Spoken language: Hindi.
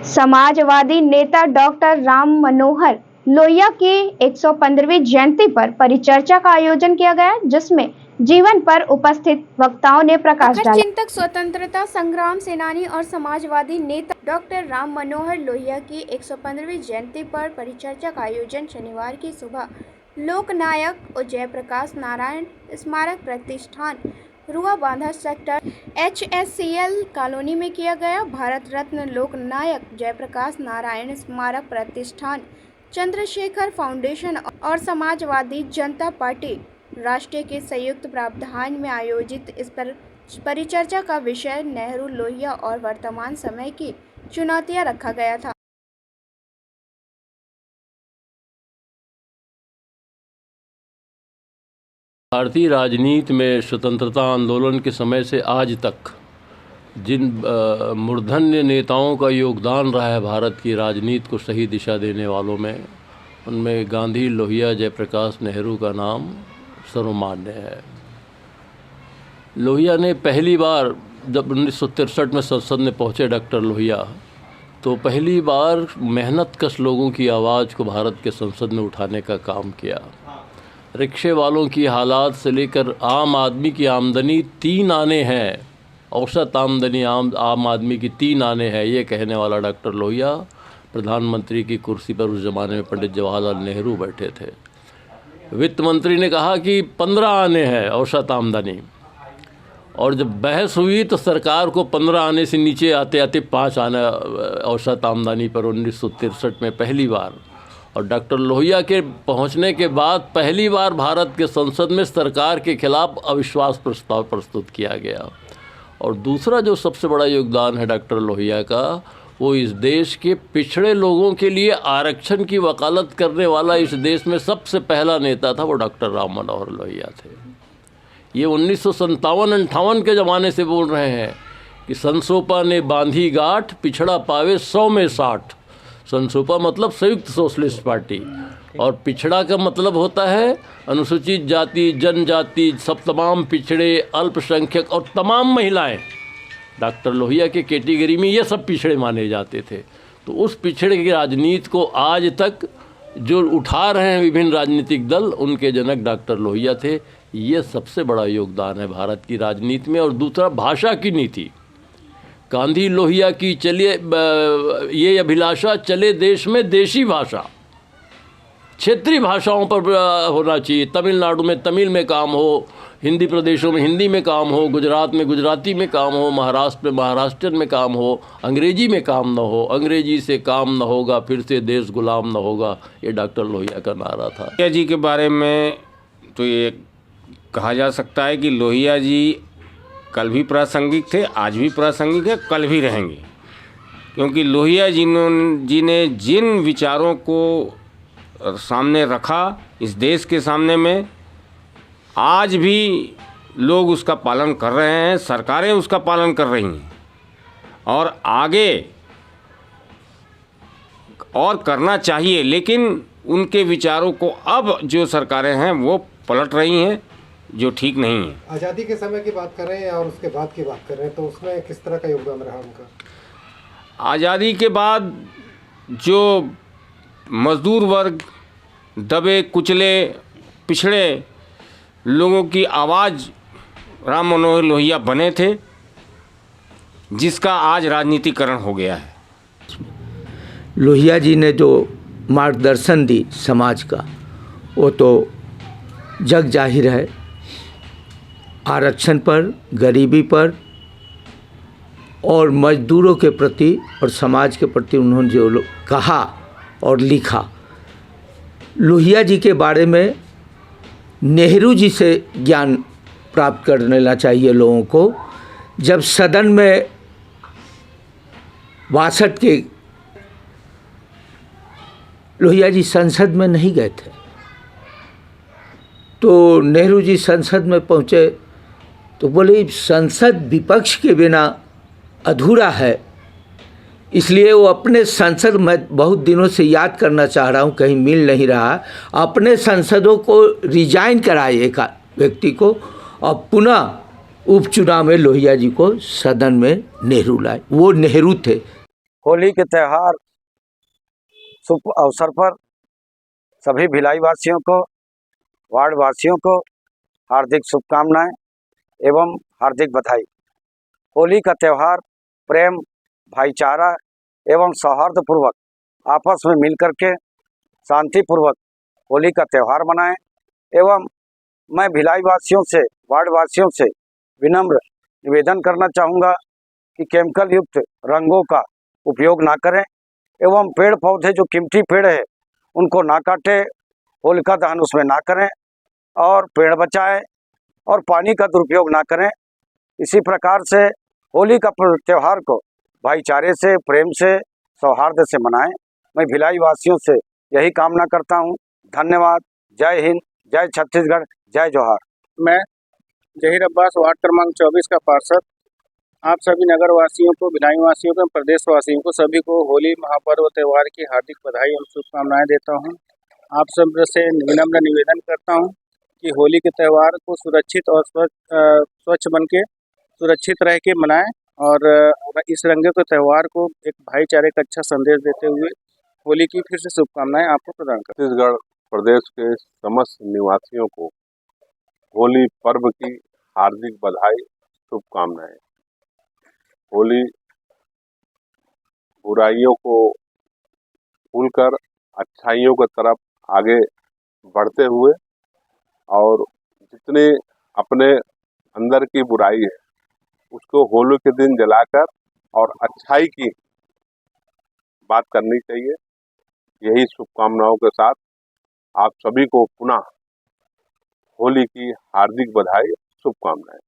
समाजवादी नेता डॉक्टर राम मनोहर लोहिया की 115वीं जयंती पर परिचर्चा का आयोजन किया गया, जिसमें जीवन पर उपस्थित वक्ताओं ने प्रकाश डाला। चिंतक, स्वतंत्रता संग्राम सेनानी और समाजवादी नेता डॉक्टर राम मनोहर लोहिया की 115वीं जयंती पर परिचर्चा का आयोजन शनिवार की सुबह लोकनायक और जयप्रकाश नारायण स्मारक प्रतिष्ठान रुआ बांधा सेक्टर HSCL कॉलोनी में किया गया। भारत रत्न लोकनायक जयप्रकाश नारायण स्मारक प्रतिष्ठान, चंद्रशेखर फाउंडेशन और समाजवादी जनता पार्टी राष्ट्रीय के संयुक्त प्रावधान में आयोजित इस पर परिचर्चा का विषय नेहरू लोहिया और वर्तमान समय की चुनौतियां रखा गया था। भारतीय राजनीति में स्वतंत्रता आंदोलन के समय से आज तक जिन मूर्धन्य नेताओं का योगदान रहा है भारत की राजनीति को सही दिशा देने वालों में, उनमें गांधी, लोहिया, जयप्रकाश, नेहरू का नाम सर्वमान्य है। लोहिया ने पहली बार जब 1963 में संसद में पहुंचे डॉक्टर लोहिया, तो पहली बार मेहनतकश लोगों की आवाज़ को भारत के संसद में उठाने का काम किया। रिक्शे वालों की हालात से लेकर आम आदमी की आमदनी 3 आने हैं, औसत आमदनी आम आदमी की 3 आने हैं, ये कहने वाला डॉक्टर लोहिया प्रधानमंत्री की कुर्सी पर उस ज़माने में पंडित जवाहरलाल नेहरू बैठे थे। वित्त मंत्री ने कहा कि 15 आने हैं औसत आमदनी, और जब बहस हुई तो सरकार को 15 आने से नीचे आते आते 5 आना औसत आमदनी पर 1963 में पहली बार, और डॉक्टर लोहिया के पहुंचने के बाद पहली बार भारत के संसद में सरकार के खिलाफ अविश्वास प्रस्ताव प्रस्तुत किया गया। और दूसरा जो सबसे बड़ा योगदान है डॉक्टर लोहिया का, वो इस देश के पिछड़े लोगों के लिए आरक्षण की वकालत करने वाला इस देश में सबसे पहला नेता था, वो डॉक्टर राम मनोहर लोहिया थे। ये 1957-58 के ज़माने से बोल रहे हैं कि संसोपा ने बांधी गांठ, पिछड़ा पावे 100 में 60। संसोपा मतलब संयुक्त सोशलिस्ट पार्टी, और पिछड़ा का मतलब होता है अनुसूचित जाति, जनजाति, सब तमाम पिछड़े, अल्पसंख्यक और तमाम महिलाएं। डॉक्टर लोहिया के कैटेगरी में ये सब पिछड़े माने जाते थे। तो उस पिछड़े की राजनीति को आज तक जो उठा रहे हैं विभिन्न राजनीतिक दल, उनके जनक डॉक्टर लोहिया थे। ये सबसे बड़ा योगदान है भारत की राजनीति में। और दूसरा, भाषा की नीति। गांधी लोहिया की चलिए ये अभिलाषा, चले देश में देशी भाषा, क्षेत्रीय भाषाओं पर होना चाहिए। तमिलनाडु में तमिल में काम हो, हिंदी प्रदेशों में हिंदी में काम हो, गुजरात में गुजराती में काम हो, महाराष्ट्र में महाराष्ट्रन में काम हो, अंग्रेजी में काम न हो। अंग्रेजी से काम न होगा, फिर से देश गुलाम न होगा, ये डॉक्टर लोहिया का नारा था। लोहिया जी के बारे में तो ये कहा जा सकता है कि लोहिया जी कल भी प्रासंगिक थे, आज भी प्रासंगिक है, कल भी रहेंगे, क्योंकि लोहिया जी ने जिन विचारों को सामने रखा इस देश के सामने में, आज भी लोग उसका पालन कर रहे हैं, सरकारें उसका पालन कर रही हैं, और आगे और करना चाहिए। लेकिन उनके विचारों को अब जो सरकारें हैं वो पलट रही हैं, जो ठीक नहीं है। आज़ादी के समय की बात कर रहे हैं और उसके बाद की बात कर रहे हैं, तो उसमें किस तरह का योगदान रहा उनका? आज़ादी के बाद जो मज़दूर वर्ग, दबे कुचले पिछड़े लोगों की आवाज़ राम मनोहर लोहिया बने थे, जिसका आज राजनीतिकरण हो गया है। लोहिया जी ने जो मार्गदर्शन दी समाज का, वो तो जग जाहिर है। आरक्षण पर, गरीबी पर और मजदूरों के प्रति और समाज के प्रति उन्होंने जो कहा और लिखा। लोहिया जी के बारे में नेहरू जी से ज्ञान प्राप्त कर लेना चाहिए लोगों को। जब सदन में 62 के लोहिया जी संसद में नहीं गए थे, तो नेहरू जी संसद में पहुँचे तो बोले संसद विपक्ष के बिना अधूरा है, इसलिए वो अपने संसद में बहुत दिनों से याद करना चाह रहा हूँ, कहीं मिल नहीं रहा, अपने संसदों को रिजाइन कराए एक व्यक्ति को, और पुनः उपचुनाव में लोहिया जी को सदन में नेहरू लाए। वो नेहरू थे। होली के त्यौहार शुभ अवसर पर सभी भिलाई वासियों को, वार्ड वासियों को हार्दिक शुभकामनाएं एवं हार्दिक बधाई। होली का त्यौहार प्रेम, भाईचारा एवं सौहार्दपूर्वक आपस में मिलकर के शांतिपूर्वक होली का त्यौहार मनाएं एवं मैं भिलाई वासियों से, वार्ड वासियों से विनम्र निवेदन करना चाहूँगा कि केमिकल युक्त रंगों का उपयोग ना करें एवं पेड़ पौधे जो कीमती पेड़ है उनको ना काटें, होलिका दहन उसमें ना करें और पेड़ बचाएं और पानी का दुरुपयोग ना करें। इसी प्रकार से होली का त्यौहार को भाईचारे से, प्रेम से, सौहार्द से मनाएं। मैं भिलाई वासियों से यही कामना करता हूं। धन्यवाद। जय हिंद, जय छत्तीसगढ़, जय जोहार। मैं जहीर अब्बास, वार्ड क्रमांक 24 का पार्षद, आप सभी नगर वासियों को, भिलाई वासियों को, प्रदेश वासियों को, सभी को होली महापर्व त्यौहार की हार्दिक बधाई और शुभकामनाएं देता हूं। आप सब से विनम्र निवेदन करता हूं कि होली के त्यौहार को सुरक्षित और स्वच्छ बन के सुरक्षित रह के मनाएं और इस रंगे के त्यौहार को एक भाईचारे का अच्छा संदेश देते हुए होली की फिर से शुभकामनाएं आपको प्रदान करता हूं। छत्तीसगढ़ प्रदेश के समस्त निवासियों को होली पर्व की हार्दिक बधाई, शुभकामनाएं। होली बुराइयों को भूलकर अच्छाइयों की तरफ आगे बढ़ते हुए और जितने अपने अंदर की बुराई है उसको होली के दिन जलाकर और अच्छाई की बात करनी चाहिए। यही शुभकामनाओं के साथ आप सभी को पुनः होली की हार्दिक बधाई, शुभकामनाएं।